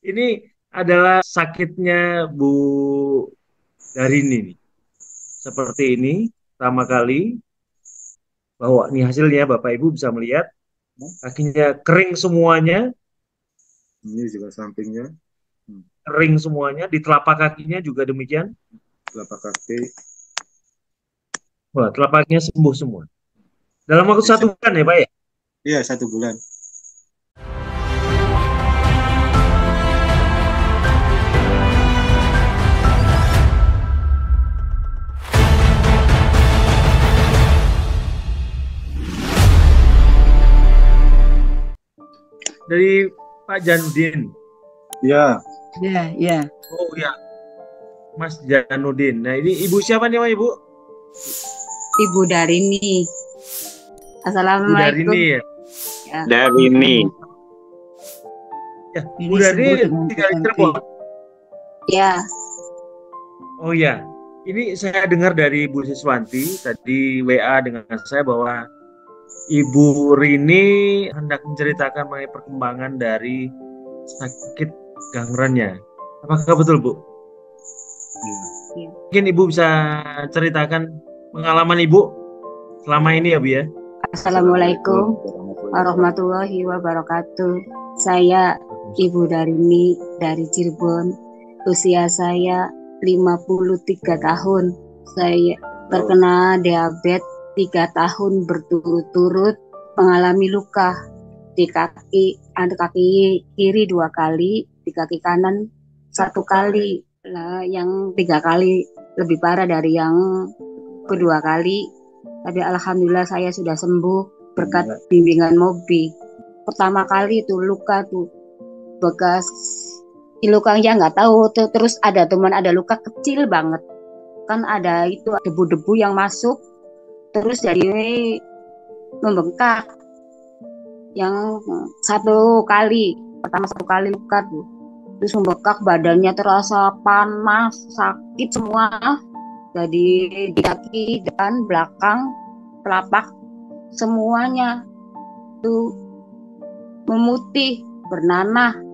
Ini adalah sakitnya Bu Darini nih. Seperti ini, pertama kali bahwa ini hasilnya Bapak Ibu bisa melihat kakinya kering semuanya, Ini juga sampingnya, kering semuanya, di telapak kakinya juga demikian. telapak kaki. Wah, telapaknya sembuh semua. Dalam waktu Bisa. 1 bulan ya Pak ya? Iya, 1 bulan. Dari Pak Janudin. Iya, Ya, ya. Oh ya, Mas Janudin. Nah ini ibu siapa nih Pak Ibu? Ibu Darini. Ibu Assalamualaikum. Darini ya. Ya. Darini. Ya, Ini Bu sembuh Darini dengan tinggal di terapi. Cirebon. Ya, Oh ya, ini saya dengar dari Bu Siswanti tadi WA dengan saya bahwa Ibu Rini hendak menceritakan mengenai perkembangan dari sakit gangrennya. Apakah betul Bu? iya. ya. Mungkin Ibu bisa ceritakan pengalaman Ibu selama ini ya Bu ya. Assalamualaikum warahmatullahi wabarakatuh. Saya Ibu Darini dari Cirebon. Usia saya 53 tahun. Saya terkena diabetes 3 tahun berturut-turut, mengalami luka di kaki, kaki kiri 2 kali, di kaki kanan 1 kali. Nah, yang 3 kali lebih parah dari yang kedua kali. Tapi alhamdulillah saya sudah sembuh berkat bimbingan Mobi. Pertama kali itu luka tuh bekas lukanya nggak tahu tuh, terus ada teman ada luka kecil banget kan, ada itu debu-debu yang masuk terus jadi membengkak. Yang 1 kali, pertama 1 kali luka tuh terus membengkak, badannya terasa panas, sakit semua, jadi di kaki dan belakang telapak semuanya tuh memutih, bernanah.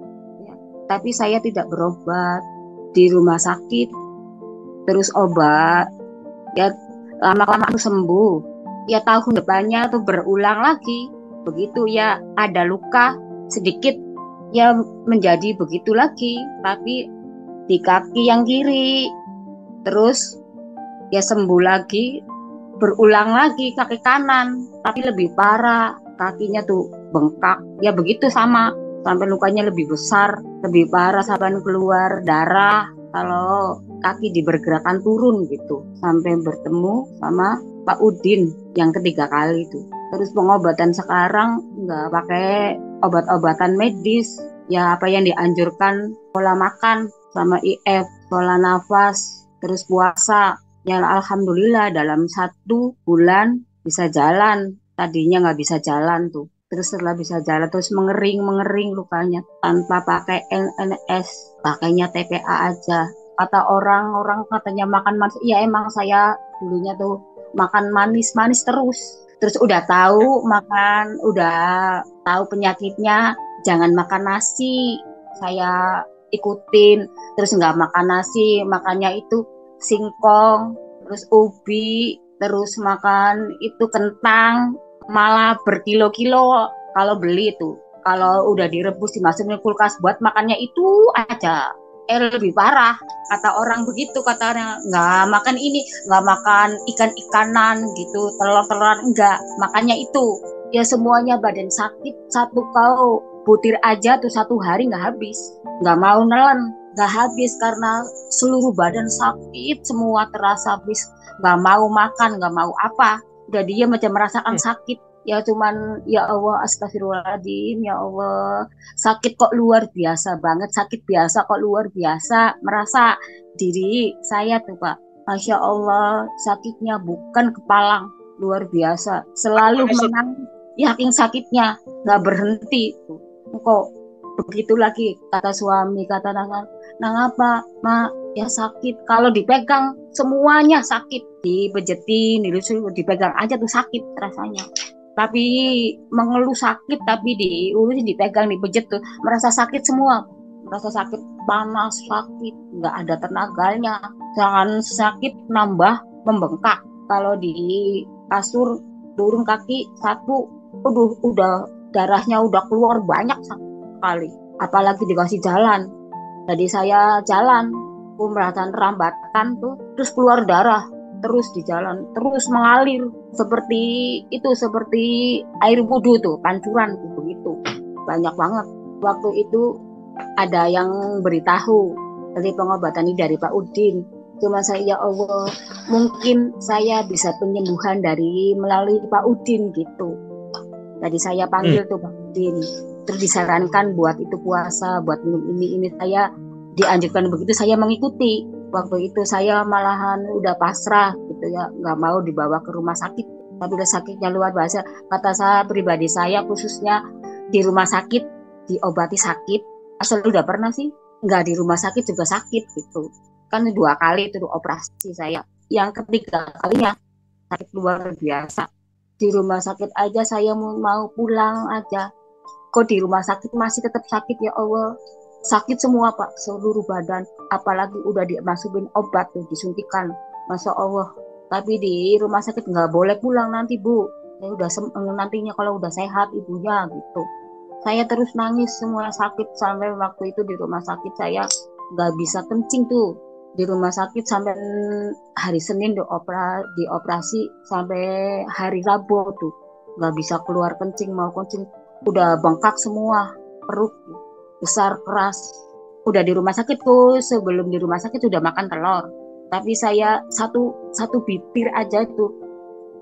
Tapi saya tidak berobat di rumah sakit, terus obat ya lama-lama tuh sembuh. Ya tahun depannya tuh berulang lagi begitu, ya ada luka sedikit ya menjadi begitu lagi, tapi di kaki yang kiri, terus ya sembuh lagi, berulang lagi kaki kanan, tapi lebih parah, kakinya tuh bengkak ya begitu sama, sampai lukanya lebih besar, lebih parah, sampai keluar darah kalau kaki dibergerakkan turun gitu, sampai bertemu sama Pak Udin yang ketiga kali itu. Terus pengobatan sekarang nggak pakai obat-obatan medis, ya apa yang dianjurkan, pola makan sama IF, pola nafas, terus puasa. Ya alhamdulillah dalam 1 bulan bisa jalan, tadinya nggak bisa jalan tuh. Terus setelah bisa jalan terus mengering lukanya tanpa pakai NNS, pakainya TPA aja. Kata orang-orang katanya makan manis, iya emang saya dulunya tuh makan manis-manis terus. Terus udah tahu makan, udah tahu penyakitnya, jangan makan nasi. Saya ikutin, terus nggak makan nasi, makannya itu singkong, terus ubi, terus makan itu kentang, malah berkilo-kilo kalau beli itu. Kalau udah direbus dimasukin kulkas buat makannya itu aja. Lebih parah, kata orang begitu, katanya nggak makan ini, nggak makan ikan-ikanan gitu, telur-teluran enggak, makannya itu. Ya semuanya badan sakit, satu kau butir aja tuh 1 hari nggak habis, nggak mau nelen, nggak habis karena seluruh badan sakit semua, terasa habis, nggak mau makan, nggak mau apa, udah dia macam merasakan sakit. Ya cuman ya Allah astagfirullahaladzim, ya Allah, sakit kok luar biasa banget, sakit biasa kok luar biasa, merasa diri saya tuh Pak, Masya Allah sakitnya bukan kepalang, luar biasa, selalu menang, yakin sakitnya nggak berhenti tuh. Kok begitu lagi, kata suami, kata nang apa ma, ya sakit, kalau dipegang semuanya sakit, dibejetin, dipegang aja tuh sakit rasanya, tapi mengeluh sakit, tapi diurusin, dipegang, dibejet tuh merasa sakit semua, rasa sakit panas, sakit, nggak ada tenaganya. Jangan sakit nambah membengkak. Kalau di kasur turun kaki satu, udah darahnya udah keluar banyak sekali. Apalagi dikasih jalan. Jadi saya jalan, merasa rambatan tuh, terus keluar darah, terus di jalan, terus mengalir seperti itu, seperti air wudhu tuh, pancuran begitu. Banyak banget. Waktu itu ada yang beritahu dari pengobatan ini dari Pak Udin. Cuma saya, ya Allah, mungkin saya bisa penyembuhan dari melalui Pak Udin gitu. Tadi saya panggil tuh Pak Udin. Terus disarankan buat itu puasa, buat minum ini saya dianjurkan begitu, saya mengikuti. Waktu itu saya malahan udah pasrah gitu ya, nggak mau dibawa ke rumah sakit. Tapi udah sakitnya luar biasa. Kata saya pribadi, saya khususnya di rumah sakit diobati sakit. Asal udah pernah sih, nggak di rumah sakit juga sakit gitu. Kan 2 kali itu operasi saya. Yang ketiga kalinya sakit luar biasa. Di rumah sakit aja saya mau pulang aja. Kok di rumah sakit masih tetap sakit, ya Allah. Sakit semua Pak, seluruh badan. Apalagi udah dimasukin obat tuh, disuntikan. Masya Allah. Tapi di rumah sakit nggak boleh pulang nanti Bu. Saya udah nantinya kalau udah sehat ibunya gitu. Saya terus nangis, semua sakit. Sampai waktu itu di rumah sakit saya nggak bisa kencing tuh. Di rumah sakit sampai hari Senin dioperasi sampai hari Rabu tuh. Nggak bisa keluar kencing, mau kencing. Udah bengkak semua, perut besar, keras. Udah di rumah sakit tuh, sebelum di rumah sakit udah makan telur. Tapi saya satu bibir aja tuh,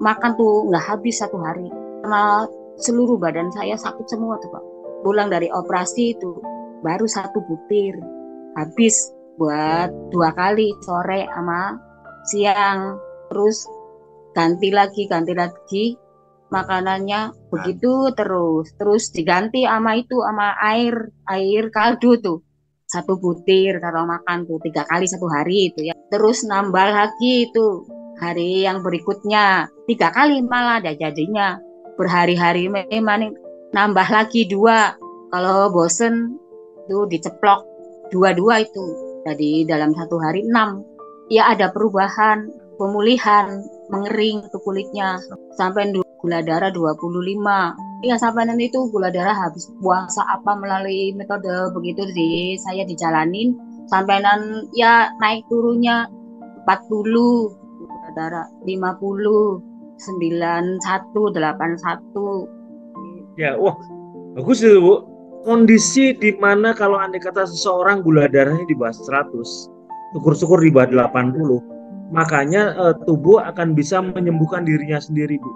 makan tuh nggak habis 1 hari. Karena seluruh badan saya sakit semua tuh Pak. Pulang dari operasi itu baru 1 butir habis buat 2 kali, sore sama siang. Terus ganti lagi makanannya begitu terus diganti sama air kaldu tuh 1 butir kalau makan tuh 3 kali 1 hari itu ya. Terus nambah lagi itu hari yang berikutnya 3 kali malah ada jadinya. Berhari-hari memang nambah lagi 2. Kalau bosen tuh diceplok 2 itu. Jadi dalam 1 hari 6. Ya ada perubahan, pemulihan, mengering ke kulitnya. Sampai gula darah 25. Ya sampai nanti itu gula darah habis puasa apa melalui metode begitu saya dijalanin. Sampai ya naik turunnya 40, gula darah 50, 91, 81. Ya, wah, bagus itu Bu. Kondisi di mana kalau andai kata seseorang gula darahnya di bawah 100, syukur-syukur di bawah 80, makanya tubuh akan bisa menyembuhkan dirinya sendiri Bu.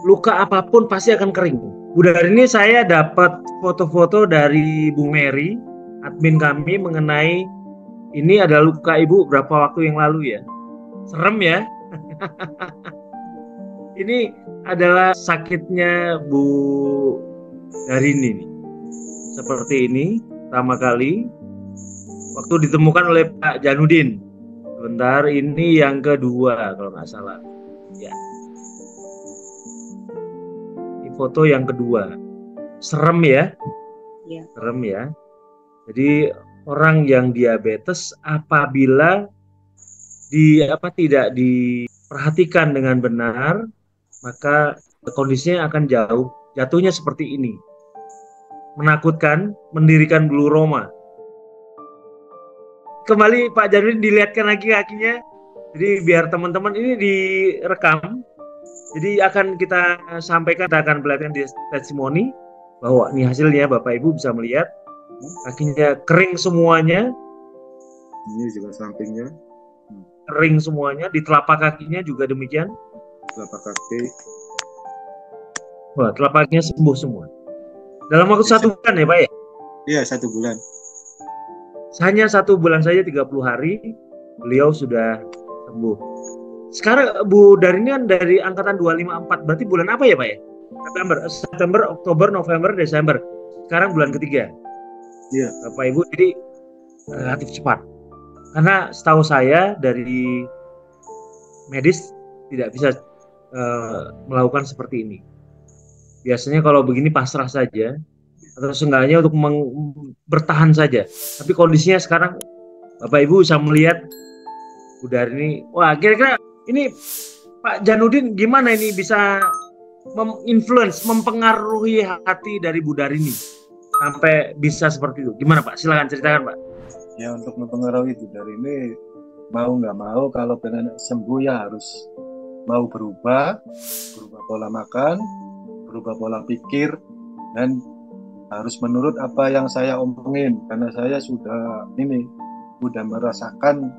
Luka apapun pasti akan kering. Bu, dari ini saya dapat foto-foto dari Bu Mary, admin kami, mengenai ini ada luka Ibu berapa waktu yang lalu ya. Serem ya. Ini adalah sakitnya Bu Darini nih. Seperti ini pertama kali waktu ditemukan oleh Pak Janudin. Sebentar, ini yang kedua kalau nggak salah. Ya. Ini foto yang kedua. Serem ya? Ya. Serem ya. Jadi orang yang diabetes apabila tidak diperhatikan dengan benar, maka kondisinya akan jatuhnya seperti ini. Menakutkan, mendirikan bulu roma. Kembali Pak Janudin dilihatkan lagi kakinya. Jadi biar teman-teman ini direkam. Jadi akan kita sampaikan, kita akan perlihatkan di testimoni bahwa ini hasilnya Bapak Ibu bisa melihat kakinya kering semuanya. Ini juga sampingnya. Kering semuanya, di telapak kakinya juga demikian. Telapak kaki. Wah, telapak kakinya sembuh semua. Dalam waktu 1 bulan ya Pak ya? Iya, 1 bulan. Hanya 1 bulan saja 30 hari beliau sudah sembuh. Sekarang Bu Darini kan dari angkatan 254, berarti bulan apa ya Pak ya? September, Oktober, November, Desember. Sekarang bulan ketiga. Iya. Bapak Ibu, jadi relatif cepat. Karena setahu saya dari medis tidak bisa melakukan seperti ini. Biasanya kalau begini pasrah saja. atau seenggaknya untuk bertahan saja. Tapi kondisinya sekarang Bapak Ibu bisa melihat Bu Darini. Wah, kira-kira ini Pak Janudin gimana ini bisa menginfluence, mempengaruhi hati dari Bu Darini sampai bisa seperti itu? Gimana Pak? Silakan ceritakan Pak. Ya, untuk mempengaruhi Bu Darini, mau nggak mau kalau pengen sembuh ya harus mau berubah pola makan, berubah pola pikir, dan harus menurut apa yang saya omongin, karena saya sudah merasakan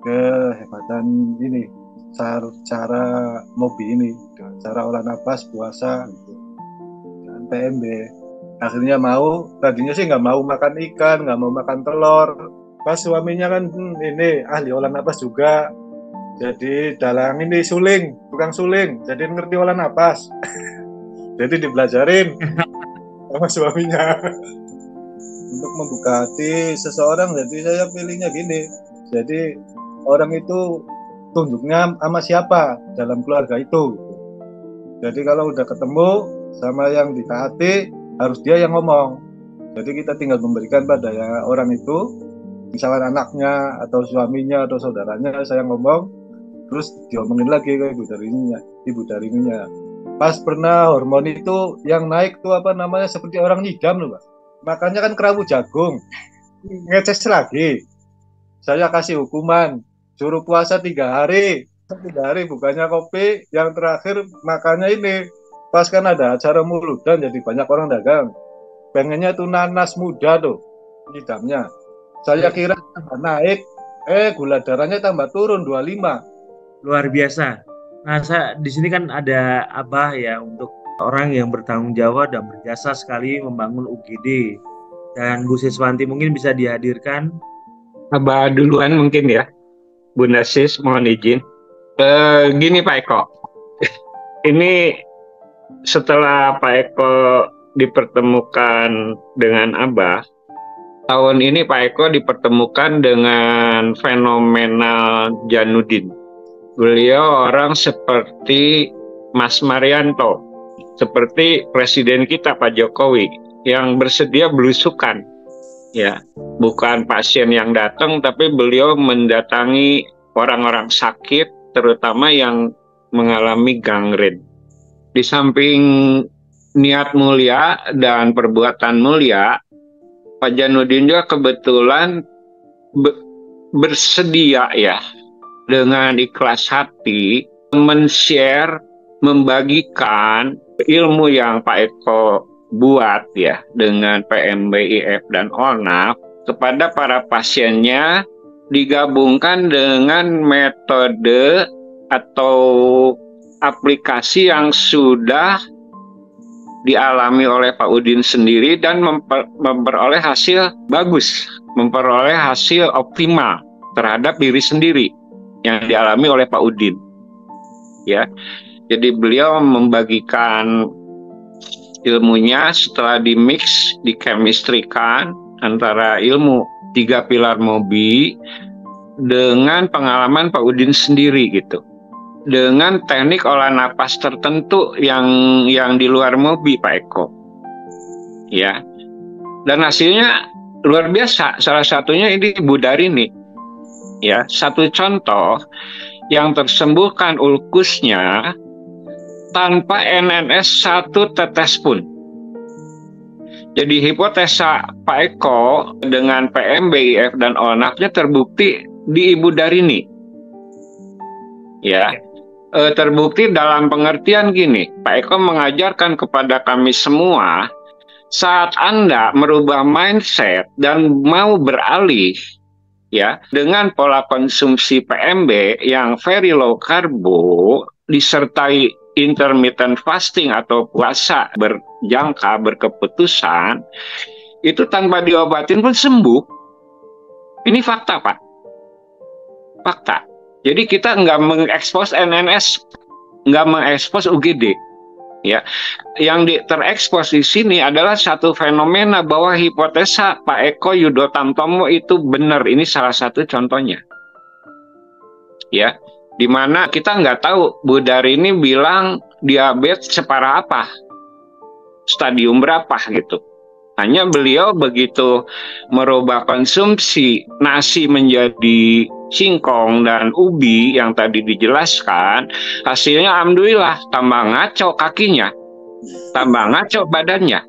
kehebatan ini, cara Mobi ini, cara olah napas, puasa, gitu, dan PMB. Akhirnya tadinya sih nggak mau makan ikan, nggak mau makan telur. Pas suaminya kan ini ahli olah napas juga, jadi dalang ini tukang suling, jadi ngerti olah napas. Jadi dibelajarin sama suaminya untuk membuka hati seseorang. Jadi saya pilihnya gini, jadi orang itu tunjuknya sama siapa dalam keluarga itu. Jadi kalau udah ketemu sama yang ditaati, harus dia yang ngomong. Jadi kita tinggal memberikan pada orang itu, misalkan anaknya atau suaminya atau saudaranya, saya ngomong, terus diomongin lagi ke ibu darininya. Pas pernah hormon itu yang naik tuh apa namanya, seperti orang ngidam loh Pak. Makanya kan kerawu jagung, ngeces lagi. Saya kasih hukuman, suruh puasa 3 hari. 3 hari bukannya kopi, yang terakhir makannya ini. Pas kan ada acara Muludan, jadi banyak orang dagang. Pengennya tuh nanas muda tuh, ngidamnya. Saya kira naik, gula darahnya tambah turun 25. Luar biasa. Nah, di sini kan ada Abah ya, untuk orang yang bertanggung jawab dan berjasa sekali membangun UGD. Dan Bu Siswanti mungkin bisa dihadirkan. Abah duluan mungkin ya. Bunda Sis, mohon izin. Gini Pak Eko, ini setelah Pak Eko dipertemukan dengan Abah, tahun ini Pak Eko dipertemukan dengan fenomena Janudin. Beliau orang seperti Mas Marianto, seperti Presiden kita Pak Jokowi, yang bersedia belusukan. Ya, bukan pasien yang datang, tapi beliau mendatangi orang-orang sakit, terutama yang mengalami gangren. Di samping niat mulia dan perbuatan mulia, Pak Janudin juga kebetulan bersedia ya, dengan ikhlas hati men-share, membagikan ilmu yang Pak Eko buat ya dengan PMBIF dan OLNAP kepada para pasiennya, digabungkan dengan metode atau aplikasi yang sudah dialami oleh Pak Udin sendiri dan memperoleh hasil bagus, memperoleh hasil optimal terhadap diri sendiri yang dialami oleh Pak Udin. Ya, jadi beliau membagikan ilmunya setelah dimix, dikemistrikan antara ilmu 3 pilar Mobi dengan pengalaman Pak Udin sendiri gitu, dengan teknik olah napas tertentu yang di luar Mobi Pak Eko. Ya, dan hasilnya luar biasa. Salah satunya ini Bu Darini. Ya, satu contoh yang tersembuhkan ulkusnya tanpa NNS 1 tetes pun. Jadi hipotesa Pak Eko dengan PMBIF dan OLNAP-nya terbukti di Ibu Darini. Ya, terbukti dalam pengertian gini, Pak Eko mengajarkan kepada kami semua, saat Anda merubah mindset dan mau beralih ya dengan pola konsumsi PMB yang very low karbo disertai intermittent fasting atau puasa berjangka berkeputusan, itu tanpa diobatin pun sembuh. Ini fakta Pak, fakta. Jadi kita nggak mengekspos NNS, nggak mengekspos UGD. Ya, yang terekspos di sini adalah satu fenomena bahwa hipotesa Pak Eko Yudo Tamtomo itu benar. Ini salah satu contohnya. Ya, di mana kita nggak tahu Bu Darini bilang diabetes separah apa, stadium berapa gitu. Hanya beliau begitu merubah konsumsi nasi menjadi singkong dan ubi yang tadi dijelaskan, hasilnya alhamdulillah tambah ngaco kakinya, tambah ngaco badannya.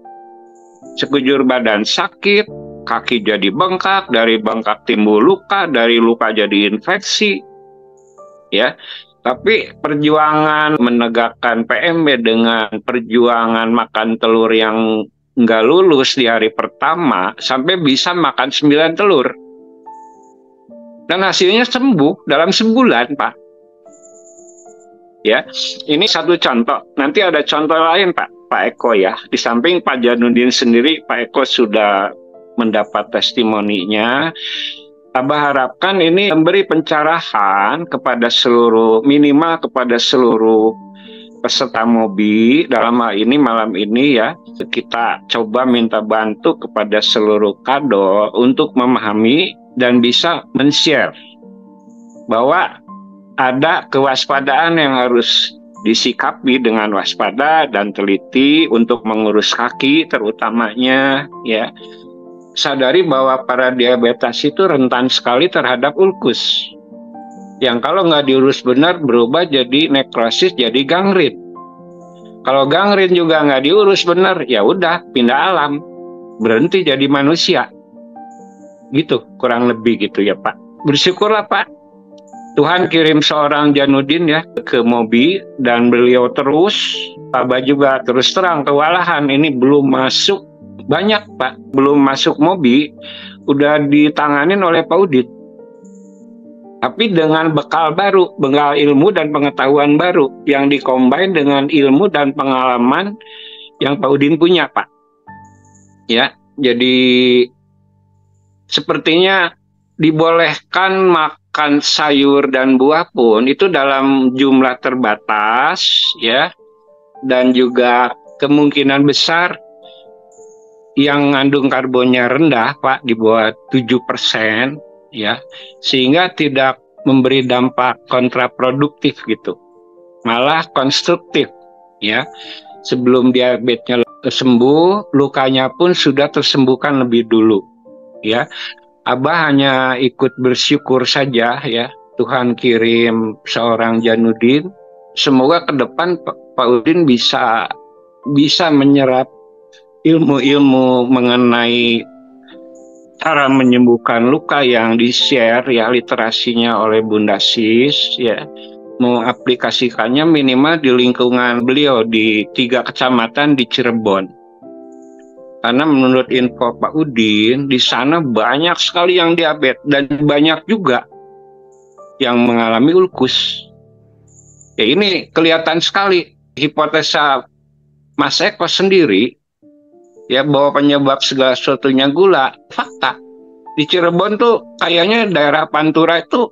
Sekujur badan sakit, kaki jadi bengkak, dari bengkak timbul luka, dari luka jadi infeksi. Ya. Tapi perjuangan menegakkan PMB dengan perjuangan makan telur yang nggak lulus di hari pertama sampai bisa makan 9 telur. Dan hasilnya sembuh dalam sebulan, Pak. Ya, ini satu contoh. Nanti ada contoh lain, Pak Eko ya. Di samping Pak Janudin sendiri, Pak Eko sudah mendapat testimoninya. Abah harapkan ini memberi pencerahan kepada seluruh, minimal kepada seluruh peserta MOBI. Dalam hal ini malam ini ya, kita coba minta bantu kepada seluruh kadol untuk memahami dan bisa men-share bahwa ada kewaspadaan yang harus disikapi dengan waspada dan teliti untuk mengurus kaki terutamanya ya. Sadari bahwa para diabetes itu rentan sekali terhadap ulkus. Yang kalau nggak diurus benar berubah jadi nekrosis, jadi gangren. Kalau gangren juga nggak diurus benar, ya udah pindah alam, berhenti jadi manusia. Gitu, kurang lebih gitu ya Pak. Bersyukurlah Pak, Tuhan kirim seorang Janudin ya ke MOBI dan beliau terus, Abah juga terus terang kewalahan ini belum masuk. Banyak Pak, belum masuk MOBI, udah ditanganin oleh Pak Udin. Tapi dengan bekal baru, bekal ilmu dan pengetahuan baru, yang dikombin dengan ilmu dan pengalaman yang Pak Udin punya Pak. Ya, jadi sepertinya dibolehkan makan sayur dan buah pun itu dalam jumlah terbatas ya, dan juga kemungkinan besar yang mengandung karbonnya rendah Pak, di bawah 7% ya, sehingga tidak memberi dampak kontraproduktif gitu, malah konstruktif ya. Sebelum diabetesnya sembuh, lukanya pun sudah tersembuhkan lebih dulu ya. Abah hanya ikut bersyukur saja ya, Tuhan kirim seorang Janudin. Semoga ke depan Pak Udin bisa menyerap ilmu-ilmu mengenai cara menyembuhkan luka yang di-share ya, literasinya oleh Bunda Sis ya, mengaplikasikannya minimal di lingkungan beliau di 3 kecamatan di Cirebon. Karena menurut info Pak Udin, di sana banyak sekali yang diabetes dan banyak juga yang mengalami ulkus. Ya ini kelihatan sekali hipotesa Mas Eko sendiri ya, bahwa penyebab segala sesuatunya gula. Fakta di Cirebon tuh kayaknya daerah Pantura itu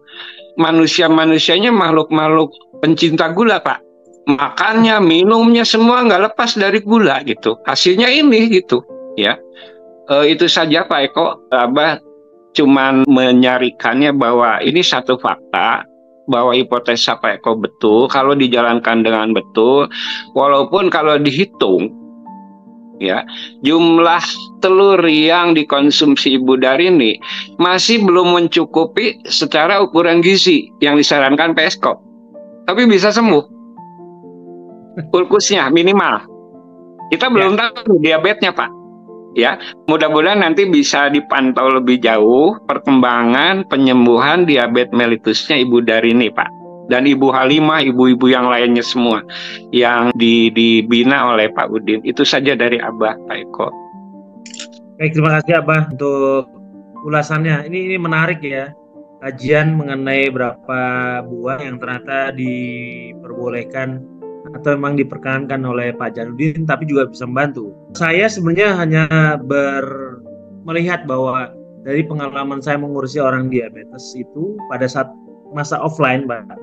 manusia-manusianya makhluk-makhluk pencinta gula Pak. Makannya, minumnya semua nggak lepas dari gula gitu. Hasilnya ini gitu ya. Itu saja Pak Eko. Abah cuman menyarikannya bahwa ini satu fakta, bahwa hipotesa Pak Eko betul kalau dijalankan dengan betul, walaupun kalau dihitung ya, jumlah telur yang dikonsumsi Ibu Darini masih belum mencukupi secara ukuran gizi yang disarankan PSKO. Tapi bisa sembuh. Ulkusnya minimal. Kita belum tahu diabetesnya Pak. Ya, mudah-mudahan nanti bisa dipantau lebih jauh perkembangan penyembuhan diabetes mellitusnya Ibu Darini Pak. Dan Ibu Halimah, ibu-ibu yang lainnya semua yang dibina oleh Pak Udin. Itu saja dari Abah, Pak Eko. Baik, terima kasih Abah untuk ulasannya. Ini menarik ya, kajian mengenai berapa buah yang ternyata diperbolehkan atau memang diperkenankan oleh Pak Janudin, tapi juga bisa membantu. Saya sebenarnya hanya melihat bahwa dari pengalaman saya mengurusi orang diabetes itu pada saat masa offline, Pak,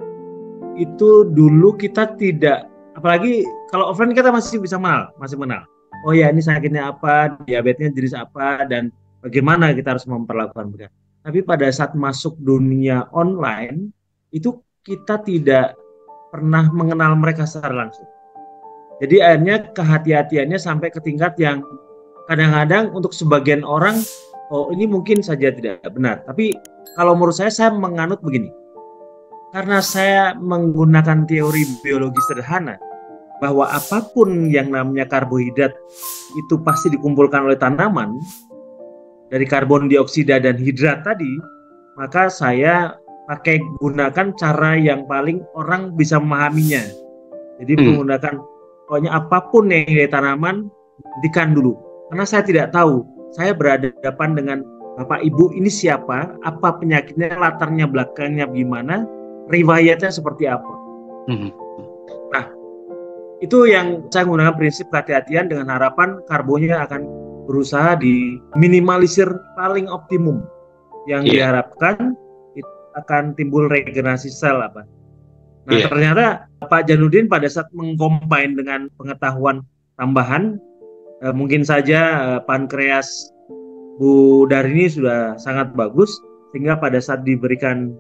itu dulu kita tidak, apalagi kalau offline kita masih bisa masih mengenal. Oh ya, ini sakitnya apa, diabetesnya jenis apa, dan bagaimana kita harus memperlakukan mereka. Tapi pada saat masuk dunia online, itu kita tidak pernah mengenal mereka secara langsung. Jadi akhirnya kehati-hatiannya sampai ke tingkat yang kadang-kadang untuk sebagian orang, oh ini mungkin saja tidak benar. Tapi kalau menurut saya menganut begini. Karena saya menggunakan teori biologi sederhana, bahwa apapun yang namanya karbohidrat itu pasti dikumpulkan oleh tanaman, dari karbon dioksida dan hidrat tadi, maka saya pakai gunakan cara yang paling orang bisa memahaminya. Jadi menggunakan pokoknya apapun yang dari tanaman, hentikan dulu. Karena saya tidak tahu, saya berhadapan dengan Bapak Ibu ini siapa, apa penyakitnya, latarnya belakangnya gimana, riwayatnya seperti apa. Nah, itu yang saya menggunakan prinsip kehati-hatian dengan harapan karbonnya akan berusaha diminimalisir paling optimum. Yang diharapkan itu akan timbul regenerasi sel apa. Nah, ternyata Pak Janudin pada saat mengcombine dengan pengetahuan tambahan, mungkin saja pankreas Bu Darini sudah sangat bagus, sehingga pada saat diberikan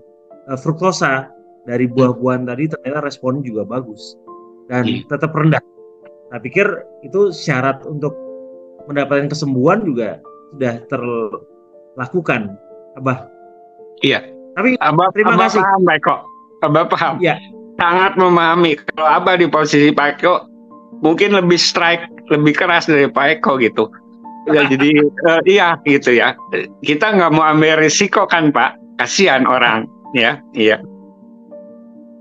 fruktosa dari buah-buahan tadi ternyata respon juga bagus dan tetap rendah. Saya pikir itu syarat untuk mendapatkan kesembuhan juga sudah terlakukan, Abah. Iya. Tapi Abah, terima kasih. Paham, Pak Eko. Abah paham. Ya. Sangat memahami. Kalau Abah di posisi Pak Eko, mungkin lebih strike, lebih keras dari Pak Eko gitu. Jadi iya gitu ya. Kita nggak mau ambil risiko kan Pak. Kasihan orang ya. Iya.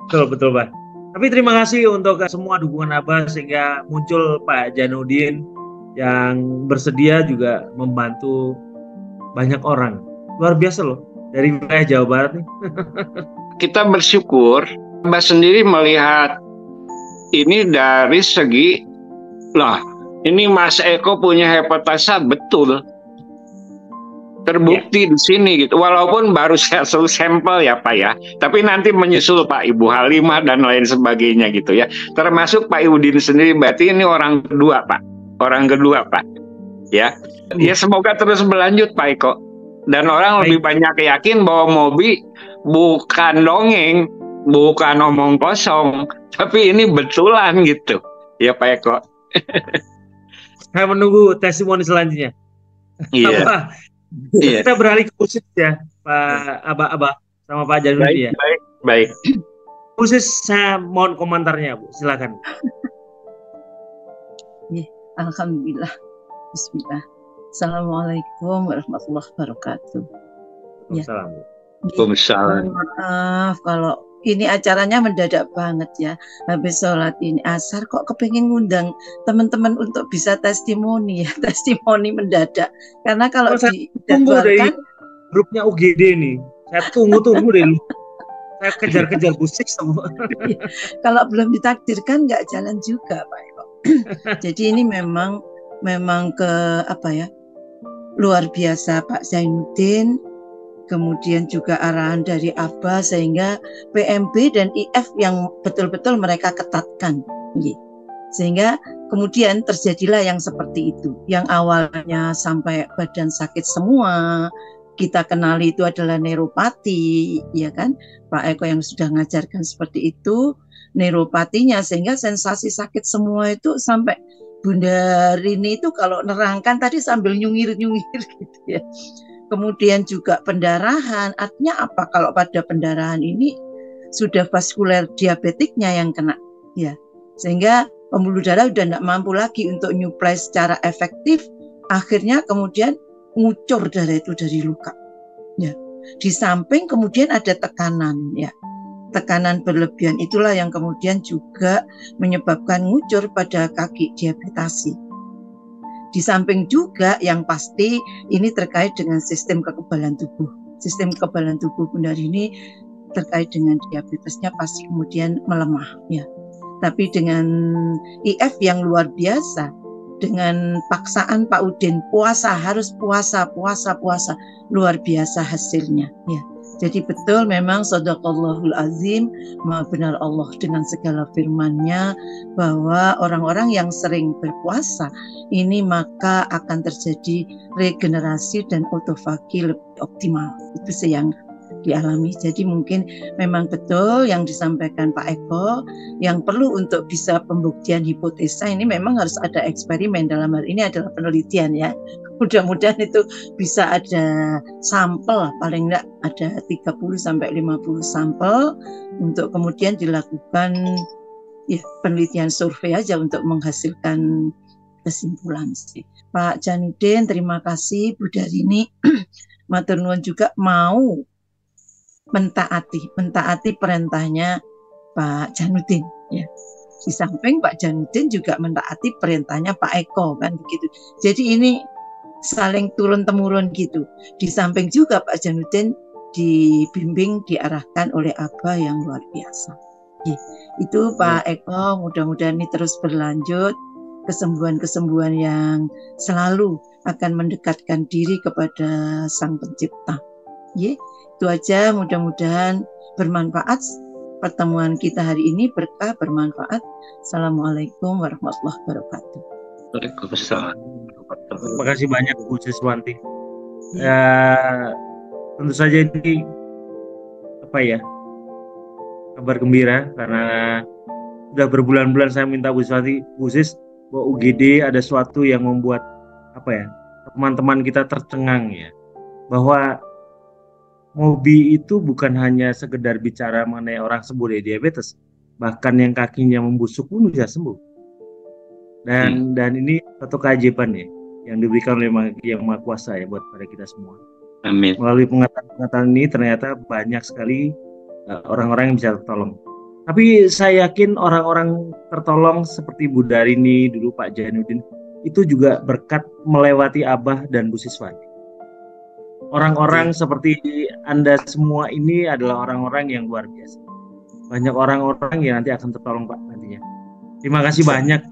Betul Pak. Tapi terima kasih untuk semua dukungan Abah sehingga muncul Pak Janudin yang bersedia juga membantu banyak orang. Luar biasa loh, dari wilayah Jawa Barat nih. Kita bersyukur Abah sendiri melihat ini dari segi lah, ini Mas Eko punya hepatasa betul. Terbukti di sini gitu, walaupun baru satu sampel ya Pak ya, tapi nanti menyusul Pak Ibu Halimah dan lain sebagainya gitu ya, termasuk Pak Udin sendiri, berarti ini orang kedua Pak ya. Ya semoga terus berlanjut Pak Eko, dan orang lebih banyak yakin bahwa Mobi bukan dongeng, bukan omong kosong, tapi ini betulan gitu ya Pak Eko. Saya menunggu testimoni selanjutnya. Iya. Iya. Kita beralih ke khusus ya, Pak Abah sama Pak Janudin ya. Baik. Khusus saya mohon komentarnya, Bu. Silakan. Alhamdulillah. Bismillah. Assalamualaikum warahmatullahi wabarakatuh. Waalaikumsalam. Maaf kalau ini acaranya mendadak banget ya. Habis sholat ini asar kok kepengin ngundang teman-teman untuk bisa testimoni ya. Testimoni mendadak. Karena kalau dijadwalkan grupnya UGD nih. Saya tunggu deh. Saya kejar-kejar busik semua. Kalau belum ditakdirkan nggak jalan juga Pak Eko. Jadi ini memang luar biasa Pak Zainuddin. Kemudian juga arahan dari Abah sehingga PMB dan IF yang betul-betul mereka ketatkan, sehingga kemudian terjadilah yang seperti itu. Yang awalnya sampai badan sakit semua, kita kenali itu adalah neuropati, ya kan? Pak Eko yang sudah mengajarkan seperti itu, neuropatinya sehingga sensasi sakit semua itu sampai Bunda Rini itu kalau nerangkan tadi sambil nyungir-nyungir gitu ya. Kemudian juga pendarahan, artinya apa? Kalau pada pendarahan ini sudah vaskuler diabetiknya yang kena, ya, sehingga pembuluh darah sudah tidak mampu lagi untuk nyuplai secara efektif, akhirnya kemudian ngucur darah itu dari luka, ya. Di samping kemudian ada tekanan, ya, tekanan berlebihan itulah yang kemudian juga menyebabkan ngucur pada kaki diabetasi. Di samping juga yang pasti ini terkait dengan sistem kekebalan tubuh. Sistem kekebalan tubuh Bunda ini terkait dengan diabetesnya pasti kemudian melemah ya. Tapi dengan IF yang luar biasa, dengan paksaan Pak Udin harus puasa, luar biasa hasilnya ya. Jadi betul memang Shadaqallahul Azim, maha benar Allah dengan segala firman-Nya bahwa orang-orang yang sering berpuasa ini maka akan terjadi regenerasi dan autofagi lebih optimal. Itu sih yang dialami. Jadi mungkin memang betul yang disampaikan Pak Eko, yang perlu untuk bisa pembuktian hipotesa ini memang harus ada eksperimen, dalam hal ini adalah penelitian ya. Mudah-mudahan itu bisa ada sampel, paling enggak ada 30-50 sampel untuk kemudian dilakukan ya, penelitian survei aja untuk menghasilkan kesimpulan sih. Pak Janudin, terima kasih. Bu Darini, matur nuwun juga mau mentaati perintahnya Pak Janudin ya. Di samping Pak Janudin juga mentaati perintahnya Pak Eko kan begitu. Jadi ini saling turun temurun gitu. Di samping juga Pak Janudin dibimbing, diarahkan oleh Abah yang luar biasa. Ya, itu Pak Eko, mudah-mudahan ini terus berlanjut, kesembuhan-kesembuhan yang selalu akan mendekatkan diri kepada Sang Pencipta. Ya, itu aja, mudah-mudahan bermanfaat pertemuan kita hari ini, berkah, bermanfaat. Assalamualaikum warahmatullahi wabarakatuh. Waalaikumsalam. Terima kasih banyak Bu Siswanti. Tentu saja ini kabar gembira, karena sudah berbulan-bulan saya minta Bu Siswanti, Bu Sis, bahwa UGD ada sesuatu yang membuat teman-teman kita tercengang ya, bahwa Mobi itu bukan hanya sekedar bicara mengenai orang sembuh dari diabetes, bahkan yang kakinya membusuk pun bisa sembuh. Dan ini satu keajaiban ya, yang diberikan oleh Yang Maha Kuasa ya buat pada kita semua. Amin. Melalui pengetahuan ini ternyata banyak sekali orang-orang yang bisa tertolong. Tapi saya yakin orang-orang tertolong seperti Bu Darini, dulu Pak Janudin, itu juga berkat melewati Abah dan Bu Siswanti. Orang-orang seperti Anda semua ini adalah orang-orang yang luar biasa. Banyak orang-orang yang nanti akan tertolong Pak nantinya. Terima kasih banyak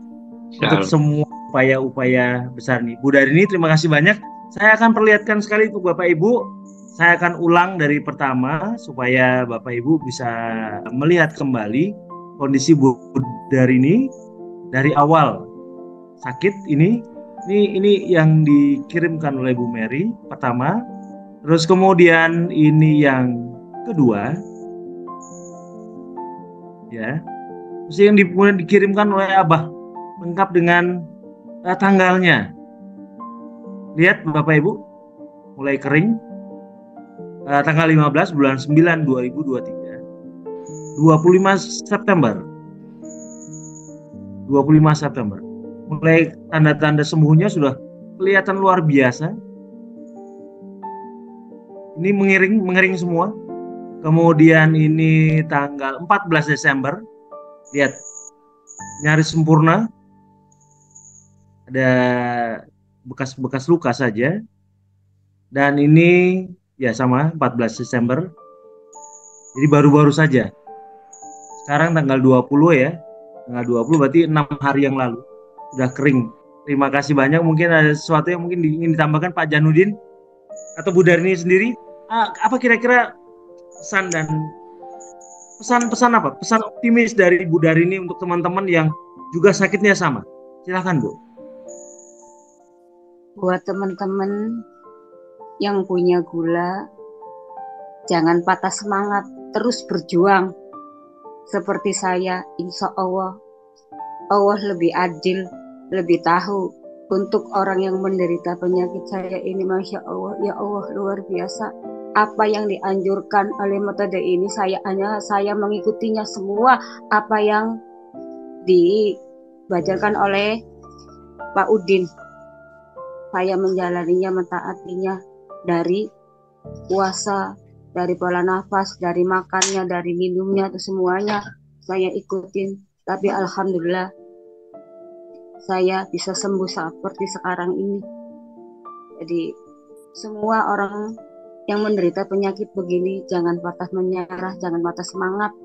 untuk semua upaya-upaya besar nih. Bu Darini, terima kasih banyak. Saya akan perlihatkan sekali untuk Bapak Ibu. Saya akan ulang dari pertama supaya Bapak Ibu bisa melihat kembali kondisi Bu Darini dari awal sakit ini yang dikirimkan oleh Bu Mary pertama, terus kemudian ini yang kedua, ya, terus yang kemudian dikirimkan oleh Abah lengkap dengan tanggalnya. Lihat Bapak Ibu, mulai kering. Tanggal 15 bulan 9 2023, 25 September, mulai tanda-tanda sembuhnya sudah kelihatan luar biasa. Ini mengering semua. Kemudian ini tanggal 14 Desember, lihat nyaris sempurna, ada bekas-bekas luka saja. Dan ini ya sama 14 Desember. Jadi baru-baru saja. Sekarang tanggal 20 ya. Tanggal 20 berarti 6 hari yang lalu. Sudah kering. Terima kasih banyak. Mungkin ada sesuatu yang mungkin ingin ditambahkan Pak Janudin atau Bu Darini sendiri. Apa kira-kira pesan dan pesan apa? Pesan optimis dari Bu Darini untuk teman-teman yang juga sakitnya sama. Silakan Bu. Buat teman-teman yang punya gula, jangan patah semangat, terus berjuang. Seperti saya, insya Allah lebih adil, lebih tahu untuk orang yang menderita penyakit saya ini. Masya Allah, ya Allah, luar biasa. Apa yang dianjurkan oleh metode ini, saya mengikutinya semua. Apa yang dibacakan oleh Pak Udin, saya menjalaninya, mentaatinya. Dari puasa, dari pola nafas, dari makannya, dari minumnya, itu semuanya saya ikutin. Tapi alhamdulillah saya bisa sembuh seperti sekarang ini. Jadi semua orang yang menderita penyakit begini jangan patah menyerah, jangan patah semangat,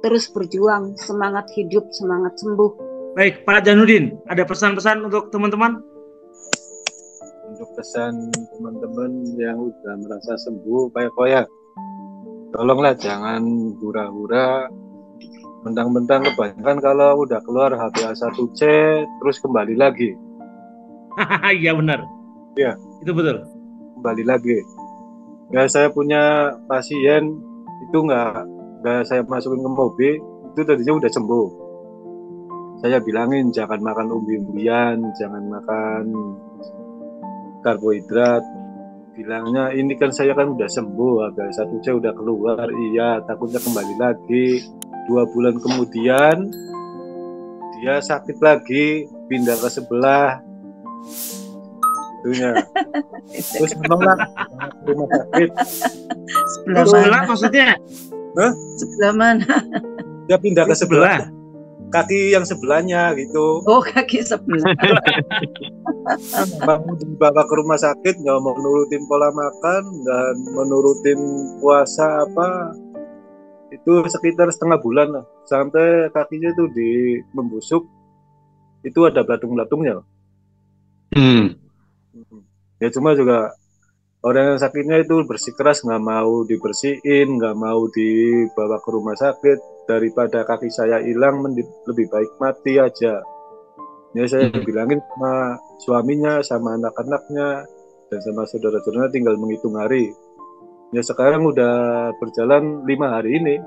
terus berjuang, semangat hidup, semangat sembuh. Baik, Pak Janudin, ada pesan-pesan untuk teman-teman? Untuk pesan teman-teman yang sudah merasa sembuh, Pak Eko ya, tolonglah jangan hura-hura, mentang-mentang kebanyakan kalau udah keluar HbA1c terus kembali lagi. Iya benar. Iya. Itu betul. Kembali lagi. Ya saya punya pasien itu nggak saya masukin ke mobil, itu tadinya udah sembuh. Saya bilangin jangan makan umbi-umbian, jangan makan karbohidrat. Bilangnya ini kan saya kan udah sembuh, agak satu saya udah keluar, iya takutnya kembali lagi. 2 bulan kemudian dia sakit lagi, pindah ke sebelah, itunya. Terus menolak ke rumah sakit. Sebelah Sebelah mana? maksudnya? Sebelah mana? Dia pindah ke sebelah, Sebelah. kaki yang sebelahnya gitu. Oh, kaki sebelah. Mau dibawa ke rumah sakit, nggak mau nurutin pola makan dan menurutin puasa apa. Itu sekitar setengah bulan lah, sampai kakinya itu membusuk, itu ada belatung-belatungnya. Ya cuma juga orang yang sakitnya itu bersikeras nggak mau dibersihin, nggak mau dibawa ke rumah sakit. Daripada kaki saya hilang, lebih baik mati aja. Ya saya bilangin sama suaminya, sama anak-anaknya, dan sama saudara-saudaranya tinggal menghitung hari. Ya sekarang udah berjalan 5 hari ini.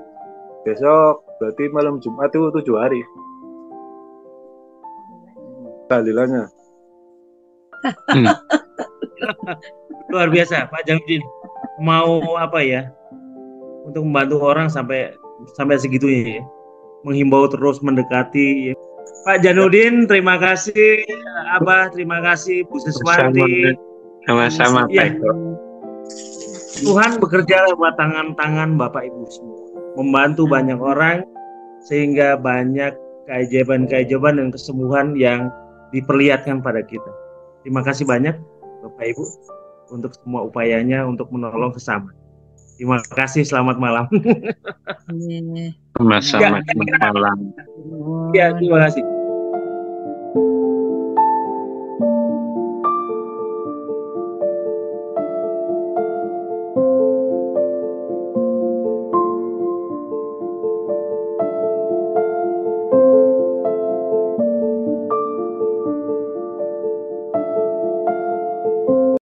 Besok berarti malam Jumat itu 7 hari. Tahlilannya. Luar biasa, Pak Jamudin. Mau apa ya? Untuk membantu orang sampai segitunya ya. Menghimbau terus mendekati. Pak Janudin, terima kasih. Abah, terima kasih. Bu Siswanti. Sama-sama, Ya. Pak Eko. Tuhan bekerja lewat tangan-tangan Bapak Ibu semua. Membantu banyak orang sehingga banyak keajaiban-keajaiban dan kesembuhan yang diperlihatkan pada kita. Terima kasih banyak Bapak Ibu untuk semua upayanya untuk menolong sesama. Terima kasih, selamat malam. Sama-sama, selamat malam. Ya, terima kasih.